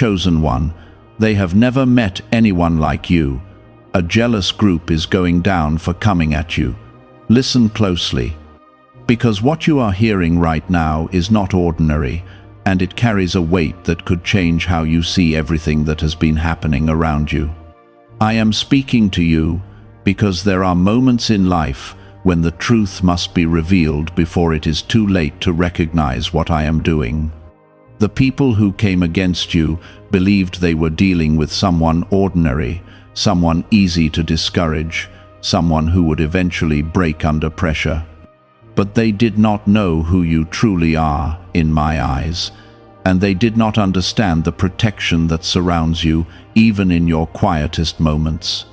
chosen one. They have never met anyone like you. A jealous group is going down for coming at you. Listen closely, because what you are hearing right now is not ordinary, and it carries a weight that could change how you see everything that has been happening around you. I am speaking to you because there are moments in life when the truth must be revealed before it is too late to recognize what I am doing. The people who came against you believed they were dealing with someone ordinary, someone easy to discourage, someone who would eventually break under pressure. But they did not know who you truly are, in my eyes, and they did not understand the protection that surrounds you, even in your quietest moments.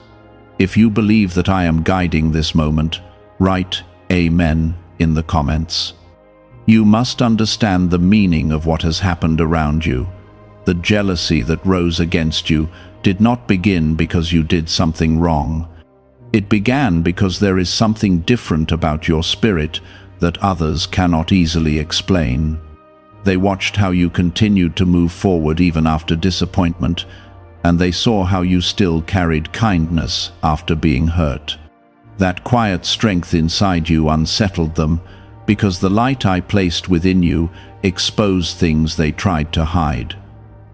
If you believe that I am guiding this moment, write Amen in the comments. You must understand the meaning of what has happened around you. The jealousy that rose against you did not begin because you did something wrong. It began because there is something different about your spirit that others cannot easily explain. They watched how you continued to move forward even after disappointment, and they saw how you still carried kindness after being hurt. That quiet strength inside you unsettled them, because the light I placed within you exposed things they tried to hide.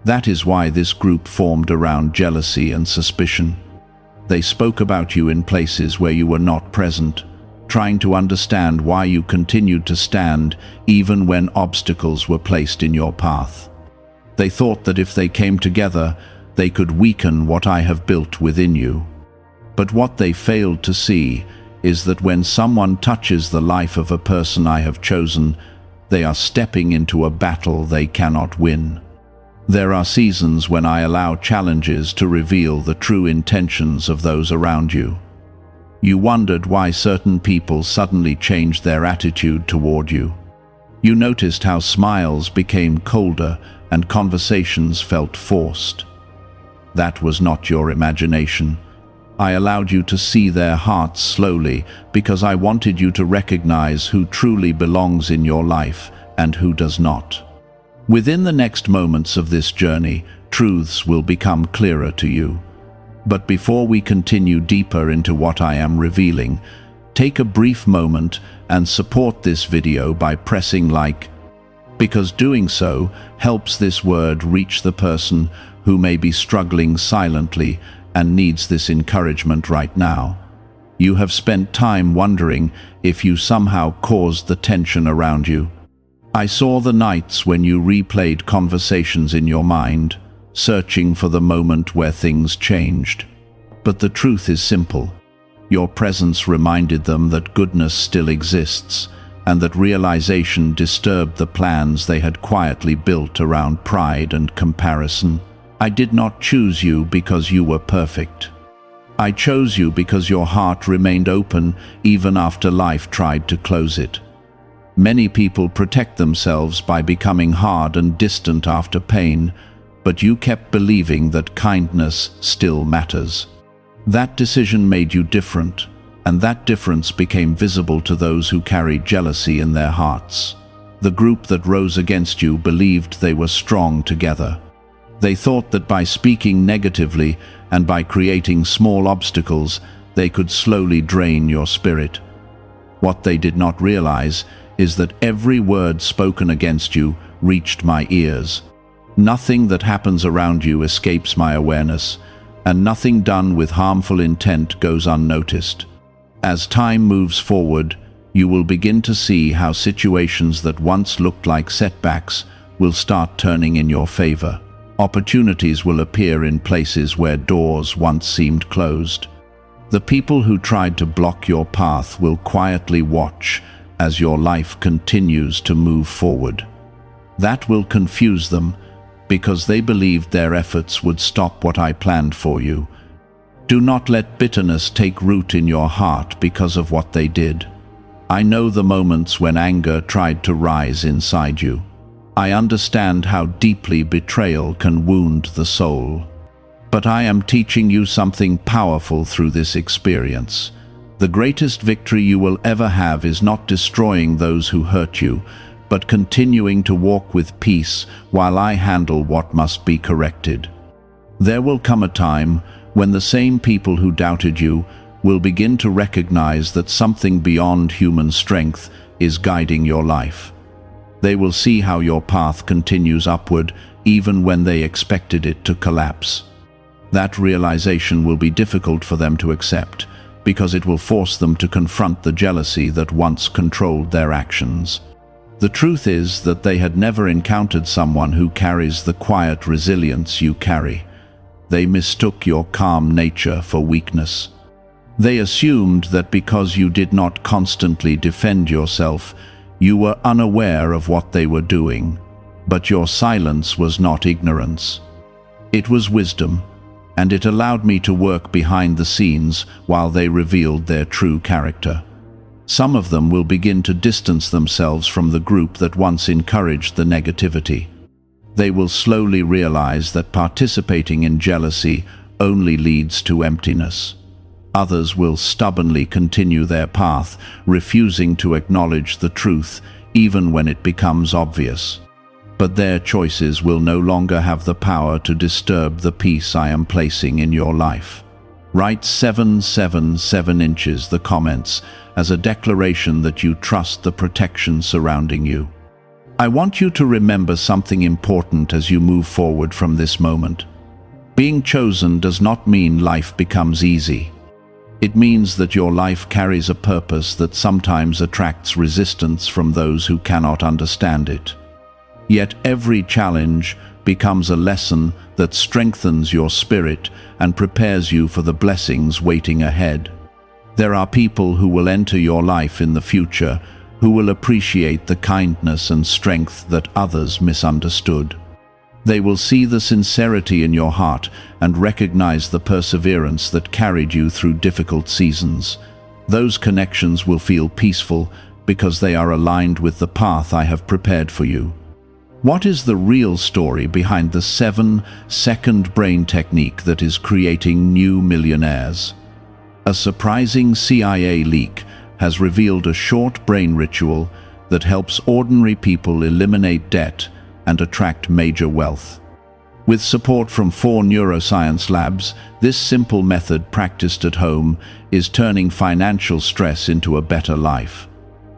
That is why this group formed around jealousy and suspicion. They spoke about you in places where you were not present, trying to understand why you continued to stand even when obstacles were placed in your path. They thought that if they came together, they could weaken what I have built within you. But what they failed to see is that when someone touches the life of a person I have chosen, they are stepping into a battle they cannot win. There are seasons when I allow challenges to reveal the true intentions of those around you. You wondered why certain people suddenly changed their attitude toward you. You noticed how smiles became colder and conversations felt forced. That was not your imagination. I allowed you to see their hearts slowly because I wanted you to recognize who truly belongs in your life and who does not. Within the next moments of this journey, truths will become clearer to you. But before we continue deeper into what I am revealing, take a brief moment and support this video by pressing like, because doing so helps this word reach the person who may be struggling silently and needs this encouragement right now. You have spent time wondering if you somehow caused the tension around you. I saw the nights when you replayed conversations in your mind, searching for the moment where things changed. But the truth is simple. Your presence reminded them that goodness still exists, and that realization disturbed the plans they had quietly built around pride and comparison. I did not choose you because you were perfect. I chose you because your heart remained open even after life tried to close it. Many people protect themselves by becoming hard and distant after pain, but you kept believing that kindness still matters. That decision made you different, and that difference became visible to those who carried jealousy in their hearts. The group that rose against you believed they were strong together. They thought that by speaking negatively and by creating small obstacles, they could slowly drain your spirit. What they did not realize is that every word spoken against you reached my ears. Nothing that happens around you escapes my awareness, and nothing done with harmful intent goes unnoticed. As time moves forward, you will begin to see how situations that once looked like setbacks will start turning in your favor. Opportunities will appear in places where doors once seemed closed. The people who tried to block your path will quietly watch as your life continues to move forward. That will confuse them because they believed their efforts would stop what I planned for you. Do not let bitterness take root in your heart because of what they did. I know the moments when anger tried to rise inside you. I understand how deeply betrayal can wound the soul. But I am teaching you something powerful through this experience. The greatest victory you will ever have is not destroying those who hurt you, but continuing to walk with peace while I handle what must be corrected. There will come a time when the same people who doubted you will begin to recognize that something beyond human strength is guiding your life. They will see how your path continues upward even when they expected it to collapse. That realization will be difficult for them to accept, because it will force them to confront the jealousy that once controlled their actions. The truth is that they had never encountered someone who carries the quiet resilience you carry. They mistook your calm nature for weakness. They assumed that because you did not constantly defend yourself, you were unaware of what they were doing. But your silence was not ignorance. It was wisdom, and it allowed me to work behind the scenes while they revealed their true character. Some of them will begin to distance themselves from the group that once encouraged the negativity. They will slowly realize that participating in jealousy only leads to emptiness. Others will stubbornly continue their path, refusing to acknowledge the truth even when it becomes obvious. But their choices will no longer have the power to disturb the peace I am placing in your life. Write 777 inches the comments as a declaration that you trust the protection surrounding you. I want you to remember something important as you move forward from this moment. Being chosen does not mean life becomes easy. It means that your life carries a purpose that sometimes attracts resistance from those who cannot understand it. Yet every challenge becomes a lesson that strengthens your spirit and prepares you for the blessings waiting ahead. There are people who will enter your life in the future who will appreciate the kindness and strength that others misunderstood. They will see the sincerity in your heart and recognize the perseverance that carried you through difficult seasons. Those connections will feel peaceful because they are aligned with the path I have prepared for you. What is the real story behind the 7-second brain technique that is creating new millionaires? A surprising CIA leak has revealed a short brain ritual that helps ordinary people eliminate debt and attract major wealth. With support from 4 neuroscience labs, this simple method practiced at home is turning financial stress into a better life.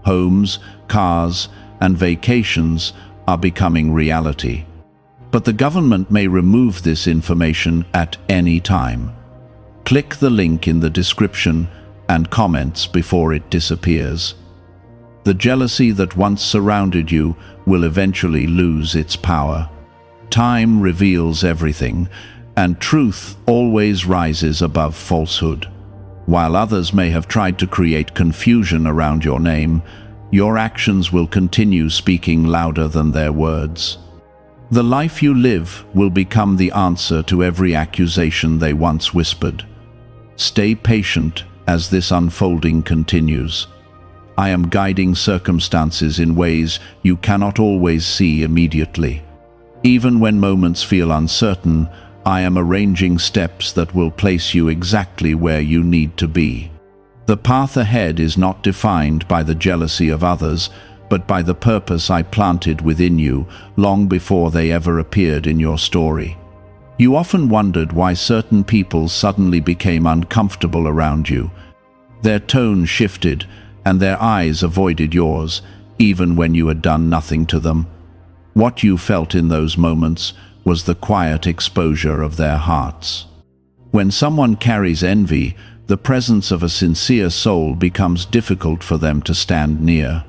Homes, cars, and vacations are becoming reality. But the government may remove this information at any time. Click the link in the description and comments before it disappears. The jealousy that once surrounded you will eventually lose its power. Time reveals everything, and truth always rises above falsehood. While others may have tried to create confusion around your name, your actions will continue speaking louder than their words. The life you live will become the answer to every accusation they once whispered. Stay patient as this unfolding continues. I am guiding circumstances in ways you cannot always see immediately. Even when moments feel uncertain, I am arranging steps that will place you exactly where you need to be. The path ahead is not defined by the jealousy of others, but by the purpose I planted within you long before they ever appeared in your story. You often wondered why certain people suddenly became uncomfortable around you. Their tone shifted, and their eyes avoided yours, even when you had done nothing to them. What you felt in those moments was the quiet exposure of their hearts. When someone carries envy, the presence of a sincere soul becomes difficult for them to stand near.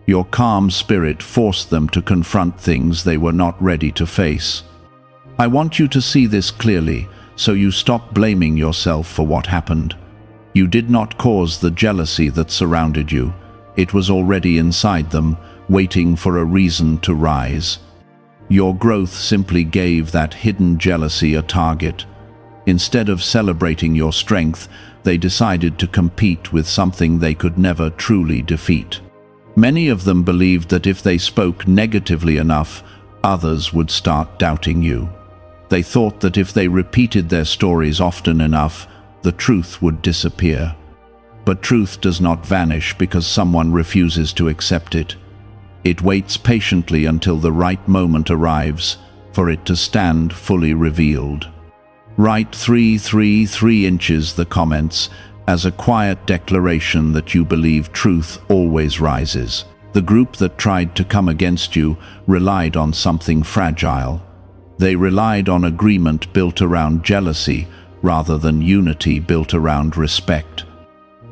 Your calm spirit forced them to confront things they were not ready to face. I want you to see this clearly, so you stop blaming yourself for what happened. You did not cause the jealousy that surrounded you. It was already inside them, waiting for a reason to rise. Your growth simply gave that hidden jealousy a target. Instead of celebrating your strength, they decided to compete with something they could never truly defeat. Many of them believed that if they spoke negatively enough, others would start doubting you. They thought that if they repeated their stories often enough, the truth would disappear. But truth does not vanish because someone refuses to accept it. It waits patiently until the right moment arrives for it to stand fully revealed. Write 333 inches the comments as a quiet declaration that you believe truth always rises. The group that tried to come against you relied on something fragile. They relied on agreement built around jealousy rather than unity built around respect.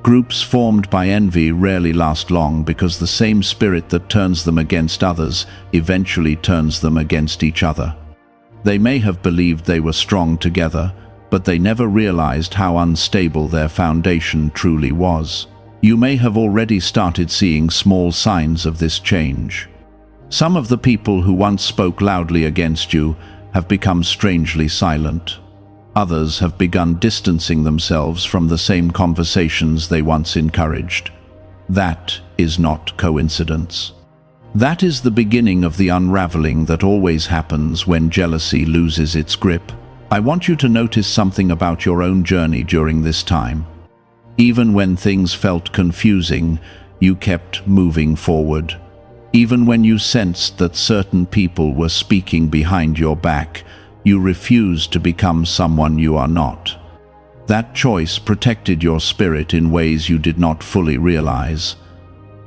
Groups formed by envy rarely last long because the same spirit that turns them against others eventually turns them against each other. They may have believed they were strong together, but they never realized how unstable their foundation truly was. You may have already started seeing small signs of this change. Some of the people who once spoke loudly against you have become strangely silent. Others have begun distancing themselves from the same conversations they once encouraged. That is not coincidence. That is the beginning of the unraveling that always happens when jealousy loses its grip. I want you to notice something about your own journey during this time. Even when things felt confusing, you kept moving forward. Even when you sensed that certain people were speaking behind your back, you refused to become someone you are not. That choice protected your spirit in ways you did not fully realize.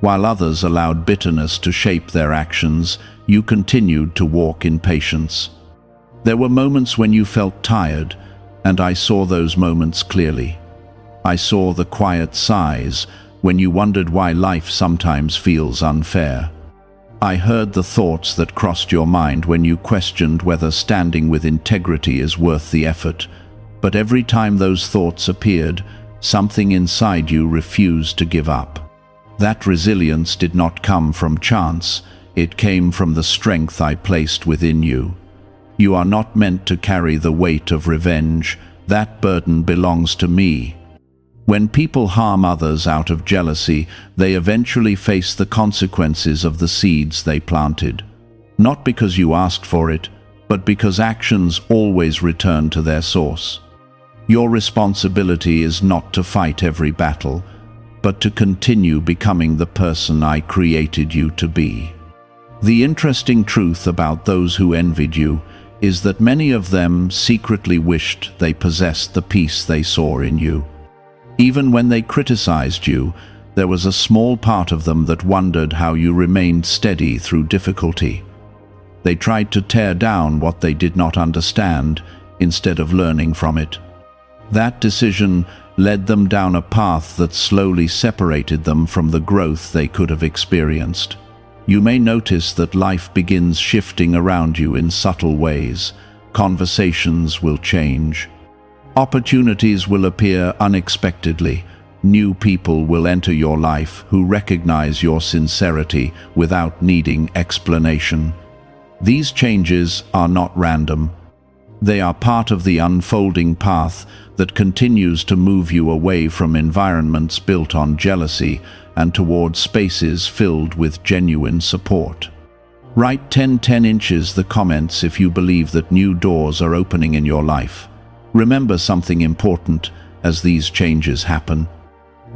While others allowed bitterness to shape their actions, you continued to walk in patience. There were moments when you felt tired, and I saw those moments clearly. I saw the quiet sighs when you wondered why life sometimes feels unfair. I heard the thoughts that crossed your mind when you questioned whether standing with integrity is worth the effort. But every time those thoughts appeared, something inside you refused to give up. That resilience did not come from chance, it came from the strength I placed within you. You are not meant to carry the weight of revenge. That burden belongs to me. When people harm others out of jealousy, they eventually face the consequences of the seeds they planted. Not because you asked for it, but because actions always return to their source. Your responsibility is not to fight every battle, but to continue becoming the person I created you to be. The interesting truth about those who envied you is that many of them secretly wished they possessed the peace they saw in you. Even when they criticized you, there was a small part of them that wondered how you remained steady through difficulty. They tried to tear down what they did not understand instead of learning from it. That decision led them down a path that slowly separated them from the growth they could have experienced. You may notice that life begins shifting around you in subtle ways. Conversations will change. Opportunities will appear unexpectedly. New people will enter your life who recognize your sincerity without needing explanation. These changes are not random. They are part of the unfolding path that continues to move you away from environments built on jealousy and towards spaces filled with genuine support. Write 10 inches the comments if you believe that new doors are opening in your life. Remember something important as these changes happen.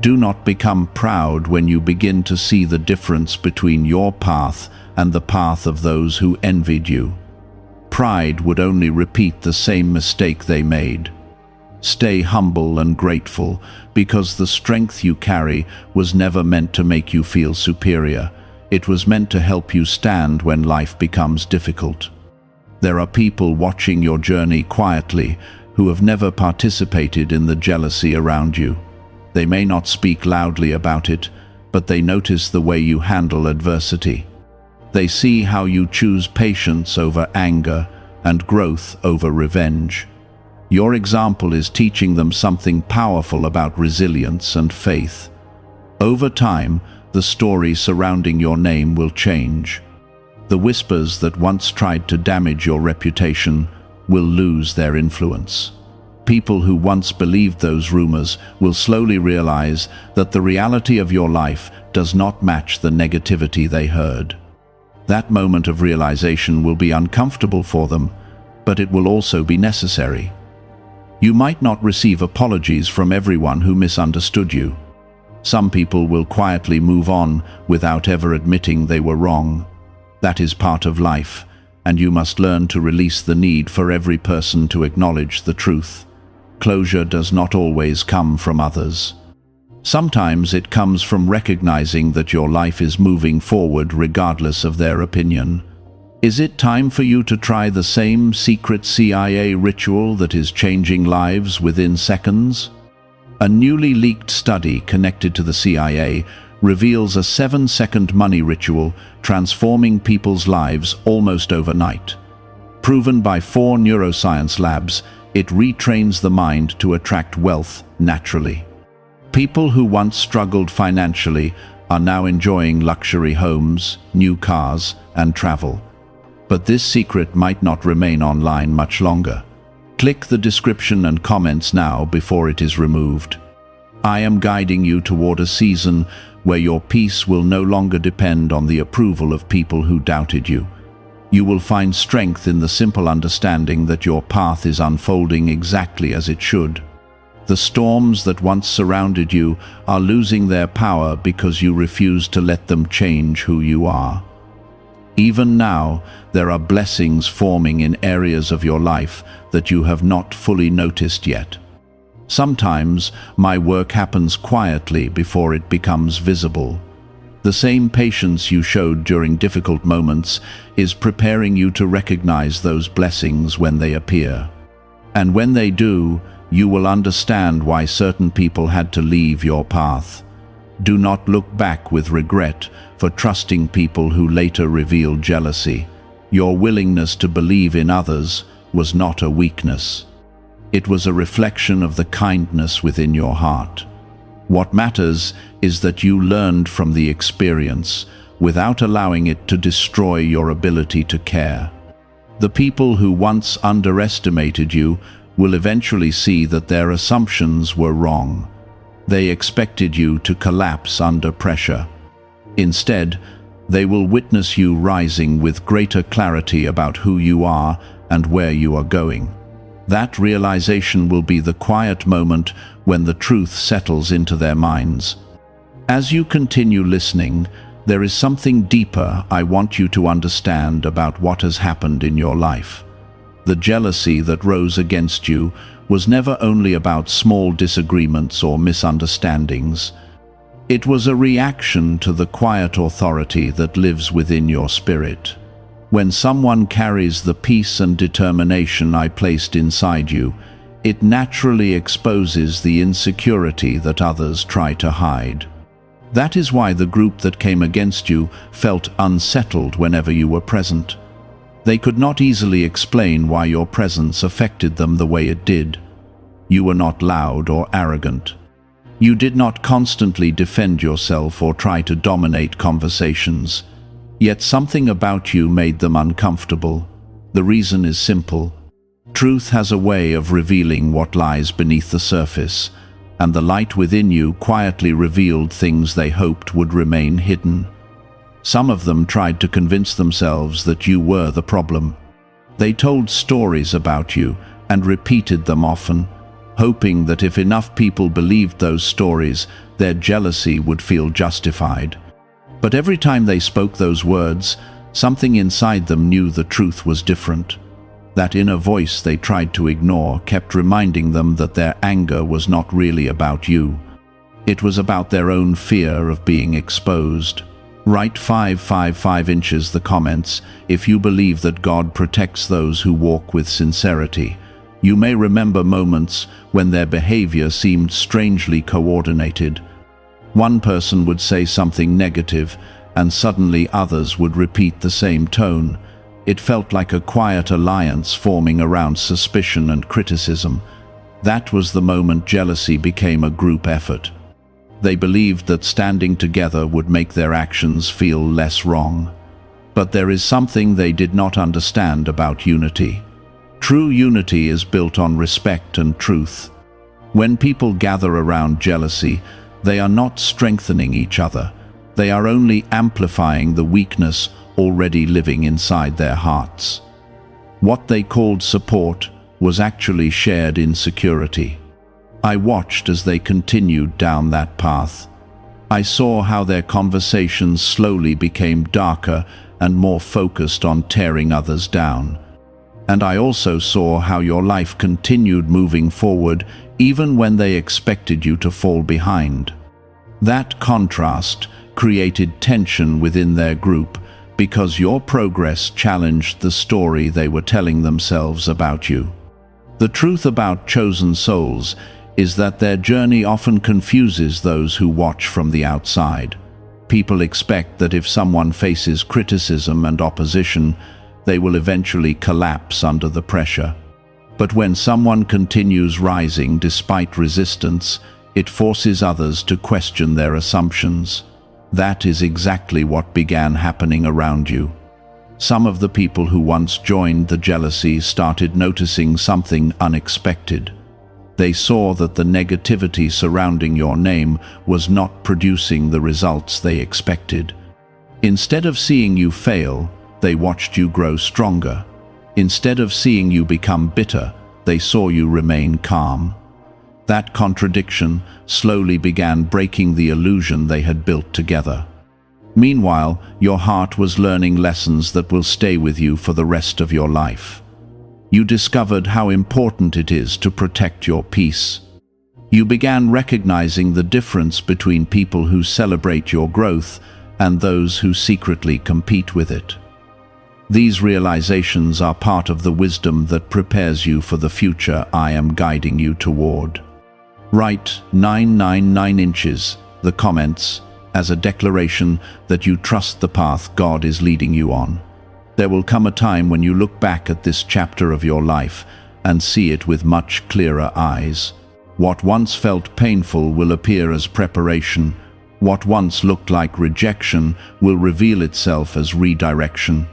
Do not become proud when you begin to see the difference between your path and the path of those who envied you. Pride would only repeat the same mistake they made. Stay humble and grateful, because the strength you carry was never meant to make you feel superior. It was meant to help you stand when life becomes difficult. There are people watching your journey quietly who have never participated in the jealousy around you. They may not speak loudly about it, but they notice the way you handle adversity. They see how you choose patience over anger and growth over revenge. Your example is teaching them something powerful about resilience and faith. Over time, the story surrounding your name will change. The whispers that once tried to damage your reputation will lose their influence. People who once believed those rumors will slowly realize that the reality of your life does not match the negativity they heard. That moment of realization will be uncomfortable for them, but it will also be necessary. You might not receive apologies from everyone who misunderstood you. Some people will quietly move on without ever admitting they were wrong. That is part of life, and you must learn to release the need for every person to acknowledge the truth. Closure does not always come from others. Sometimes it comes from recognizing that your life is moving forward regardless of their opinion. Is it time for you to try the same secret CIA ritual that is changing lives within seconds? A newly leaked study connected to the CIA reveals a 7-second money ritual transforming people's lives almost overnight. Proven by 4 neuroscience labs, it retrains the mind to attract wealth naturally. People who once struggled financially are now enjoying luxury homes, new cars, and travel. But this secret might not remain online much longer. Click the description and comments now before it is removed. I am guiding you toward a season where your peace will no longer depend on the approval of people who doubted you. You will find strength in the simple understanding that your path is unfolding exactly as it should. The storms that once surrounded you are losing their power because you refuse to let them change who you are. Even now, there are blessings forming in areas of your life that you have not fully noticed yet. Sometimes, my work happens quietly before it becomes visible. The same patience you showed during difficult moments is preparing you to recognize those blessings when they appear. And when they do, you will understand why certain people had to leave your path. Do not look back with regret for trusting people who later revealed jealousy. Your willingness to believe in others was not a weakness. It was a reflection of the kindness within your heart. What matters is that you learned from the experience without allowing it to destroy your ability to care. The people who once underestimated you will eventually see that their assumptions were wrong. They expected you to collapse under pressure. Instead, they will witness you rising with greater clarity about who you are and where you are going. That realization will be the quiet moment when the truth settles into their minds. As you continue listening, there is something deeper I want you to understand about what has happened in your life. The jealousy that rose against you was never only about small disagreements or misunderstandings. It was a reaction to the quiet authority that lives within your spirit. When someone carries the peace and determination I placed inside you, it naturally exposes the insecurity that others try to hide. That is why the group that came against you felt unsettled whenever you were present. They could not easily explain why your presence affected them the way it did. You were not loud or arrogant. You did not constantly defend yourself or try to dominate conversations. Yet something about you made them uncomfortable. The reason is simple. Truth has a way of revealing what lies beneath the surface, and the light within you quietly revealed things they hoped would remain hidden. Some of them tried to convince themselves that you were the problem. They told stories about you and repeated them often, hoping that if enough people believed those stories, their jealousy would feel justified. But every time they spoke those words, something inside them knew the truth was different. That inner voice they tried to ignore kept reminding them that their anger was not really about you. It was about their own fear of being exposed. Write 555 inches the comments if you believe that God protects those who walk with sincerity. You may remember moments when their behavior seemed strangely coordinated. One person would say something negative, and suddenly others would repeat the same tone. It felt like a quiet alliance forming around suspicion and criticism. That was the moment jealousy became a group effort. They believed that standing together would make their actions feel less wrong. But there is something they did not understand about unity. True unity is built on respect and truth. When people gather around jealousy, they are not strengthening each other. They are only amplifying the weakness already living inside their hearts. What they called support was actually shared insecurity. I watched as they continued down that path. I saw how their conversations slowly became darker and more focused on tearing others down. And I also saw how your life continued moving forward even when they expected you to fall behind. That contrast created tension within their group because your progress challenged the story they were telling themselves about you. The truth about chosen souls is that their journey often confuses those who watch from the outside. People expect that if someone faces criticism and opposition, they will eventually collapse under the pressure. But when someone continues rising despite resistance, it forces others to question their assumptions. That is exactly what began happening around you. Some of the people who once joined the jealousy started noticing something unexpected. They saw that the negativity surrounding your name was not producing the results they expected. Instead of seeing you fail, they watched you grow stronger. Instead of seeing you become bitter, they saw you remain calm. That contradiction slowly began breaking the illusion they had built together. Meanwhile, your heart was learning lessons that will stay with you for the rest of your life. You discovered how important it is to protect your peace. You began recognizing the difference between people who celebrate your growth and those who secretly compete with it. These realizations are part of the wisdom that prepares you for the future I am guiding you toward. Write 999 inches, the comments, as a declaration that you trust the path God is leading you on. There will come a time when you look back at this chapter of your life and see it with much clearer eyes. What once felt painful will appear as preparation. What once looked like rejection will reveal itself as redirection.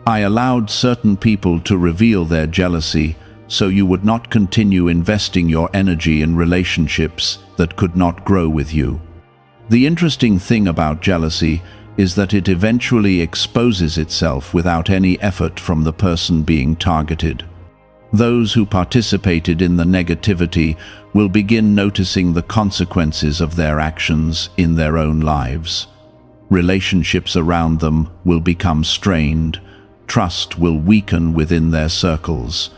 I allowed certain people to reveal their jealousy so you would not continue investing your energy in relationships that could not grow with you. The interesting thing about jealousy is that it eventually exposes itself without any effort from the person being targeted. Those who participated in the negativity will begin noticing the consequences of their actions in their own lives. Relationships around them will become strained. Trust will weaken within their circles.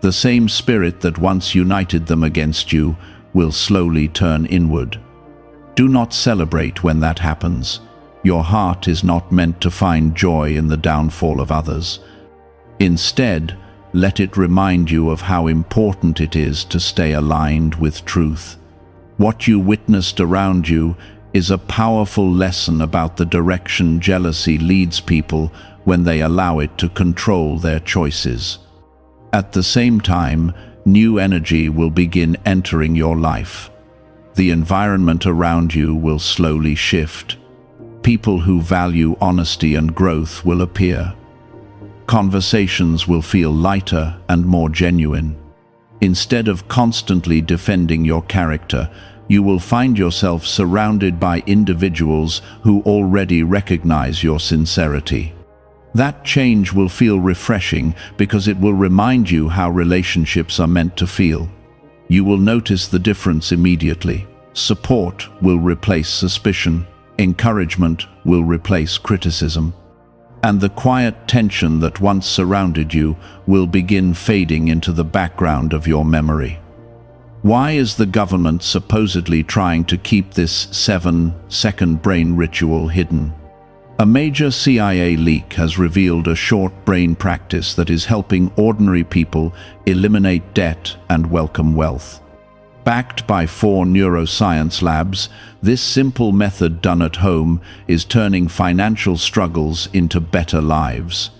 The same spirit that once united them against you will slowly turn inward. Do not celebrate when that happens. Your heart is not meant to find joy in the downfall of others. Instead, let it remind you of how important it is to stay aligned with truth. What you witnessed around you is a powerful lesson about the direction jealousy leads people when they allow it to control their choices. At the same time, new energy will begin entering your life. The environment around you will slowly shift. People who value honesty and growth will appear. Conversations will feel lighter and more genuine. Instead of constantly defending your character, you will find yourself surrounded by individuals who already recognize your sincerity. That change will feel refreshing because it will remind you how relationships are meant to feel. You will notice the difference immediately. Support will replace suspicion. Encouragement will replace criticism. And the quiet tension that once surrounded you will begin fading into the background of your memory. Why is the government supposedly trying to keep this 7-second brain ritual hidden? A major CIA leak has revealed a short brain practice that is helping ordinary people eliminate debt and welcome wealth. Backed by 4 neuroscience labs, this simple method done at home is turning financial struggles into better lives.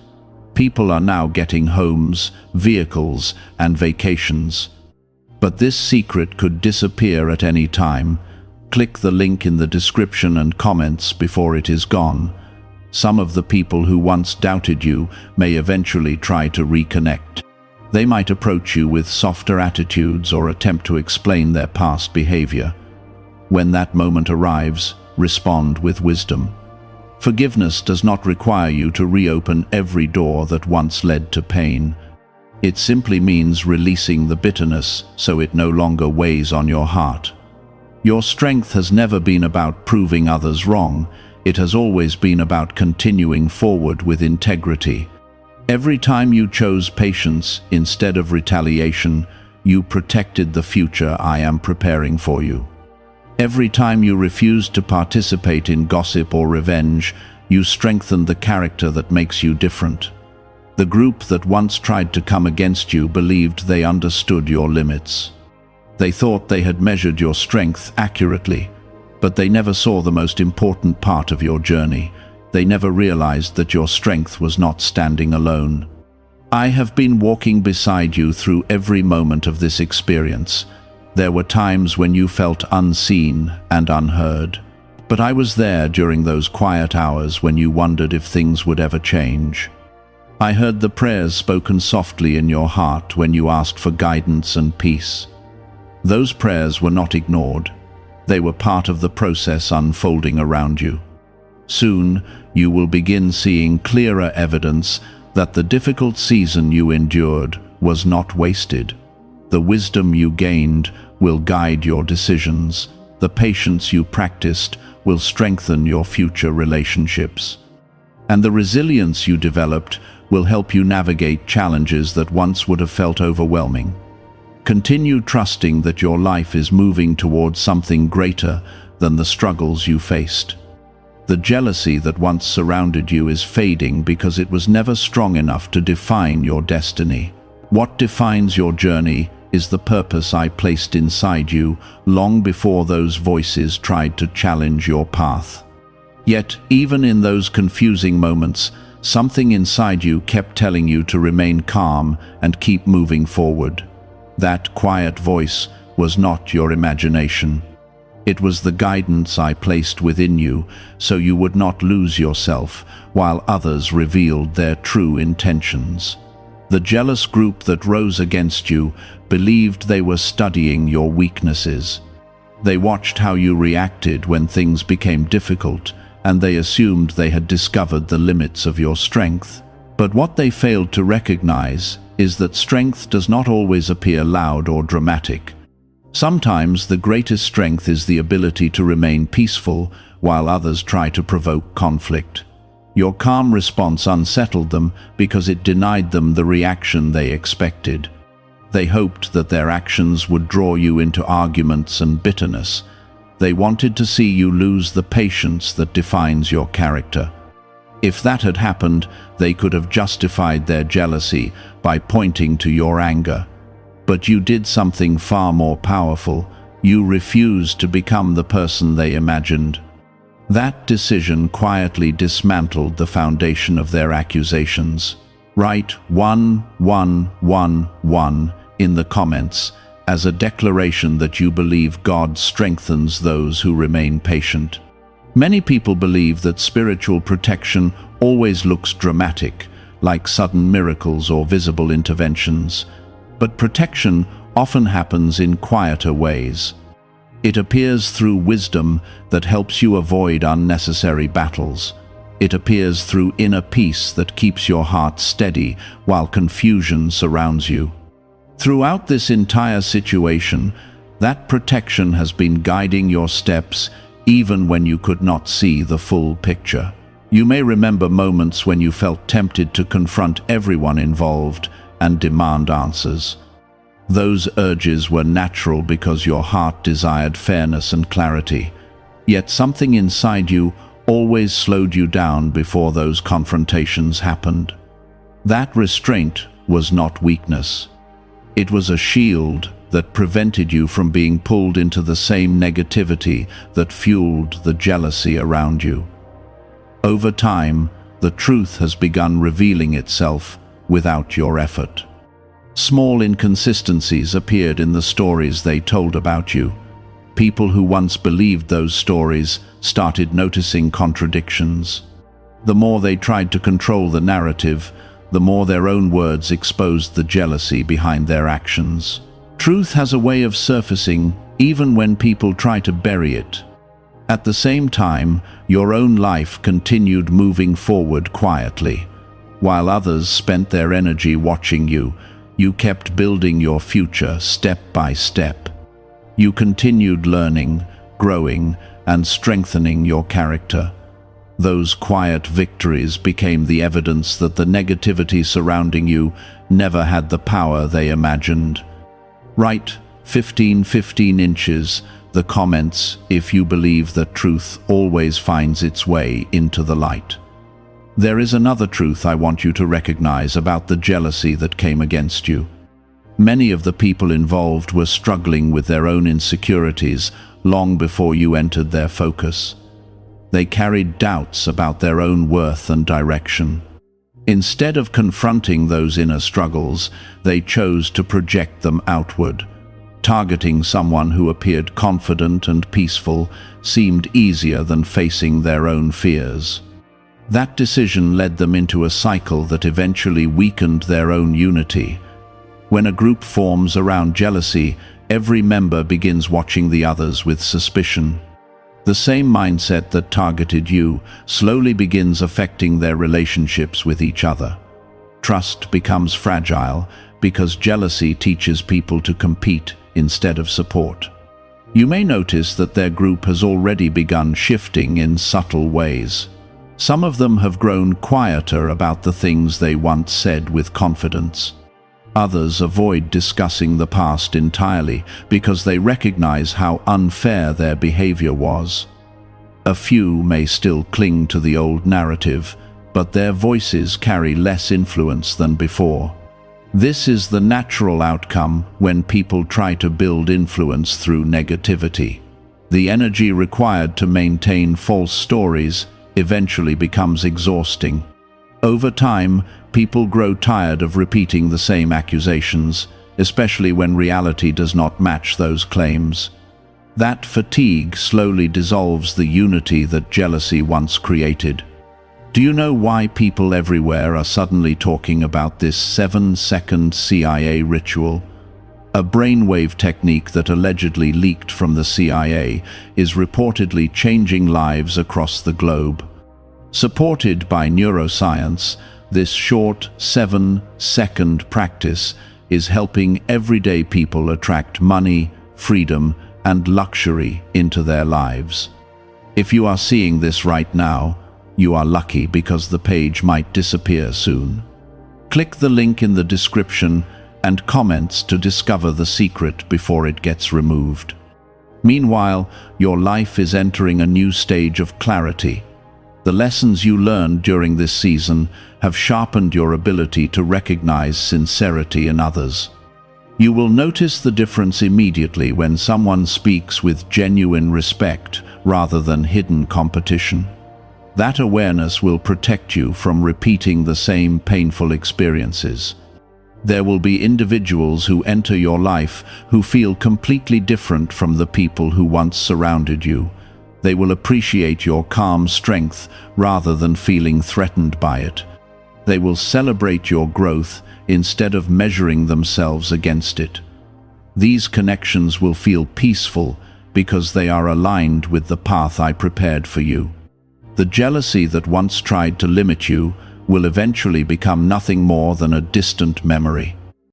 People are now getting homes, vehicles, and vacations. But this secret could disappear at any time. Click the link in the description and comments before it is gone. Some of the people who once doubted you may eventually try to reconnect. They might approach you with softer attitudes or attempt to explain their past behavior. When that moment arrives, respond with wisdom. Forgiveness does not require you to reopen every door that once led to pain. It simply means releasing the bitterness so it no longer weighs on your heart. Your strength has never been about proving others wrong. It has always been about continuing forward with integrity. Every time you chose patience instead of retaliation, you protected the future I am preparing for you. Every time you refused to participate in gossip or revenge, you strengthened the character that makes you different. The group that once tried to come against you believed they understood your limits. They thought they had measured your strength accurately, but they never saw the most important part of your journey. They never realized that your strength was not standing alone. I have been walking beside you through every moment of this experience. There were times when you felt unseen and unheard, but I was there during those quiet hours when you wondered if things would ever change. I heard the prayers spoken softly in your heart when you asked for guidance and peace. Those prayers were not ignored. They were part of the process unfolding around you. Soon, you will begin seeing clearer evidence that the difficult season you endured was not wasted. The wisdom you gained will guide your decisions. The patience you practiced will strengthen your future relationships. And the resilience you developed will help you navigate challenges that once would have felt overwhelming. Continue trusting that your life is moving towards something greater than the struggles you faced. The jealousy that once surrounded you is fading because it was never strong enough to define your destiny. What defines your journey is the purpose I placed inside you long before those voices tried to challenge your path. Yet, even in those confusing moments, something inside you kept telling you to remain calm and keep moving forward. That quiet voice was not your imagination. It was the guidance I placed within you so you would not lose yourself while others revealed their true intentions. The jealous group that rose against you believed they were studying your weaknesses. They watched how you reacted when things became difficult, and they assumed they had discovered the limits of your strength. But what they failed to recognize is that strength does not always appear loud or dramatic. Sometimes the greatest strength is the ability to remain peaceful while others try to provoke conflict. Your calm response unsettled them because it denied them the reaction they expected. They hoped that their actions would draw you into arguments and bitterness. They wanted to see you lose the patience that defines your character. If that had happened, they could have justified their jealousy by pointing to your anger. But you did something far more powerful. You refused to become the person they imagined. That decision quietly dismantled the foundation of their accusations. Write 1111 in the comments as a declaration that you believe God strengthens those who remain patient. Many people believe that spiritual protection always looks dramatic, like sudden miracles or visible interventions. But protection often happens in quieter ways. It appears through wisdom that helps you avoid unnecessary battles. It appears through inner peace that keeps your heart steady while confusion surrounds you. Throughout this entire situation, that protection has been guiding your steps even when you could not see the full picture. You may remember moments when you felt tempted to confront everyone involved and demand answers. Those urges were natural because your heart desired fairness and clarity. Yet something inside you always slowed you down before those confrontations happened. That restraint was not weakness. It was a shield that prevented you from being pulled into the same negativity that fueled the jealousy around you. Over time, the truth has begun revealing itself without your effort. Small inconsistencies appeared in the stories they told about you. People who once believed those stories started noticing contradictions. The more they tried to control the narrative, the more their own words exposed the jealousy behind their actions. Truth has a way of surfacing even when people try to bury it. At the same time, your own life continued moving forward quietly. While others spent their energy watching you, you kept building your future step by step. You continued learning, growing, and strengthening your character. Those quiet victories became the evidence that the negativity surrounding you never had the power they imagined. Write 15 inches, the comments, if you believe that truth always finds its way into the light. There is another truth I want you to recognize about the jealousy that came against you. Many of the people involved were struggling with their own insecurities long before you entered their focus. They carried doubts about their own worth and direction. Instead of confronting those inner struggles, they chose to project them outward. Targeting someone who appeared confident and peaceful seemed easier than facing their own fears. That decision led them into a cycle that eventually weakened their own unity. When a group forms around jealousy, every member begins watching the others with suspicion. The same mindset that targeted you slowly begins affecting their relationships with each other. Trust becomes fragile because jealousy teaches people to compete instead of support. You may notice that their group has already begun shifting in subtle ways. Some of them have grown quieter about the things they once said with confidence. Others avoid discussing the past entirely because they recognize how unfair their behavior was. A few may still cling to the old narrative, but their voices carry less influence than before. This is the natural outcome when people try to build influence through negativity. The energy required to maintain false stories eventually becomes exhausting. Over time, people grow tired of repeating the same accusations, especially when reality does not match those claims. That fatigue slowly dissolves the unity that jealousy once created. Do you know why people everywhere are suddenly talking about this 7-second CIA ritual? A brainwave technique that allegedly leaked from the CIA is reportedly changing lives across the globe. Supported by neuroscience, this short 7-second practice is helping everyday people attract money, freedom, and luxury into their lives. If you are seeing this right now, you are lucky because the page might disappear soon. Click the link in the description and comments to discover the secret before it gets removed. Meanwhile, your life is entering a new stage of clarity. The lessons you learned during this season have sharpened your ability to recognize sincerity in others. You will notice the difference immediately when someone speaks with genuine respect rather than hidden competition. That awareness will protect you from repeating the same painful experiences. There will be individuals who enter your life who feel completely different from the people who once surrounded you. They will appreciate your calm strength rather than feeling threatened by it. They will celebrate your growth instead of measuring themselves against it. These connections will feel peaceful because they are aligned with the path I prepared for you. The jealousy that once tried to limit you will eventually become nothing more than a distant memory.